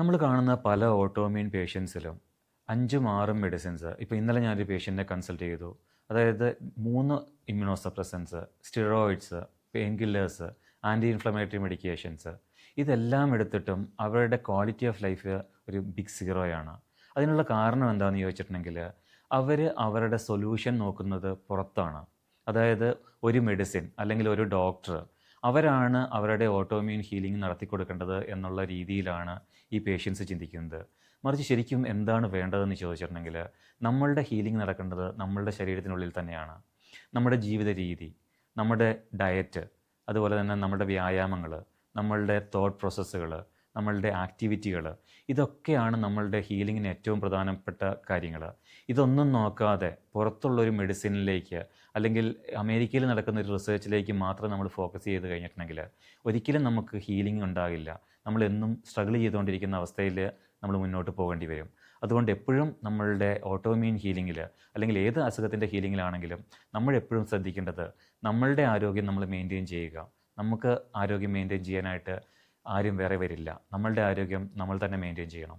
നമ്മൾ കാണുന്ന പല ഓട്ടോമ്യൂൺ പേഷ്യൻസിലും 5ഉം 6ഉം മെഡിസിൻസ് ഇപ്പോൾ ഇന്നലെ ഞാനൊരു പേഷ്യൻറ്റിനെ കൺസൾട്ട് ചെയ്തു. അതായത് 3 immunosuppressants, steroids, pain killers, anti inflammatory medications ഇതെല്ലാം എടുത്തിട്ടും അവരുടെ ക്വാളിറ്റി ഓഫ് ലൈഫ് ഒരു ബിഗ് സീറോയാണ്. അതിനുള്ള കാരണം എന്താണെന്ന് ചോദിച്ചിട്ടുണ്ടെങ്കിൽ അവർ അവരുടെ സൊല്യൂഷൻ നോക്കുന്നത് പുറത്താണ്. അതായത് ഒരു മെഡിസിൻ അല്ലെങ്കിൽ ഒരു ഡോക്ടർ അവരാണ് അവരുടെ ഓട്ടോമ്യൂൺ ഹീലിംഗ് നടത്തിക്കൊടുക്കേണ്ടത് എന്നുള്ള രീതിയിലാണ് ഈ പേഷ്യൻസ് ചിന്തിക്കുന്നത്. മറിച്ച് ശരിക്കും എന്താണ് വേണ്ടതെന്ന് ചോദിച്ചിട്ടുണ്ടെങ്കിൽ നമ്മളുടെ ഹീലിംഗ് നടക്കേണ്ടത് നമ്മളുടെ ശരീരത്തിനുള്ളിൽ തന്നെയാണ്. നമ്മുടെ ജീവിത രീതി, നമ്മുടെ ഡയറ്റ്, അതുപോലെ തന്നെ നമ്മുടെ വ്യായാമങ്ങൾ, നമ്മളുടെ തോട്ട് പ്രോസസ്സുകൾ, നമ്മളുടെ ആക്ടിവിറ്റികൾ, ഇതൊക്കെയാണ് നമ്മളുടെ ഹീലിങ്ങിന് ഏറ്റവും പ്രധാനപ്പെട്ട കാര്യങ്ങൾ. ഇതൊന്നും നോക്കാതെ പുറത്തുള്ളൊരു മെഡിസിനിലേക്ക് അല്ലെങ്കിൽ അമേരിക്കയിൽ നടക്കുന്ന ഒരു റിസർച്ചിലേക്ക് മാത്രം നമ്മൾ ഫോക്കസ് ചെയ്ത് കഴിഞ്ഞിട്ടുണ്ടെങ്കിൽ ഒരിക്കലും നമുക്ക് ഹീലിംഗ് ഉണ്ടാകില്ല. നമ്മളെന്നും സ്ട്രഗിൾ ചെയ്തുകൊണ്ടിരിക്കുന്ന അവസ്ഥയിൽ നമ്മൾ മുന്നോട്ട് പോകേണ്ടി വരും. അതുകൊണ്ട് എപ്പോഴും നമ്മളുടെ ഓട്ടോമ്യൂൺ ഹീലിങ്ങിൽ അല്ലെങ്കിൽ ഏത് അസുഖത്തിൻ്റെ ഹീലിങ്ങിലാണെങ്കിലും നമ്മളെപ്പോഴും ശ്രദ്ധിക്കേണ്ടത് നമ്മളുടെ ആരോഗ്യം നമ്മൾ മെയിൻറ്റെയിൻ ചെയ്യുക. നമുക്ക് ആരോഗ്യം മെയിൻറ്റെയിൻ ചെയ്യാനായിട്ട് ആരും വേറെ വരില്ല. നമ്മളുടെ ആരോഗ്യം നമ്മൾ തന്നെ മെയിൻറ്റെയിൻ ചെയ്യണം.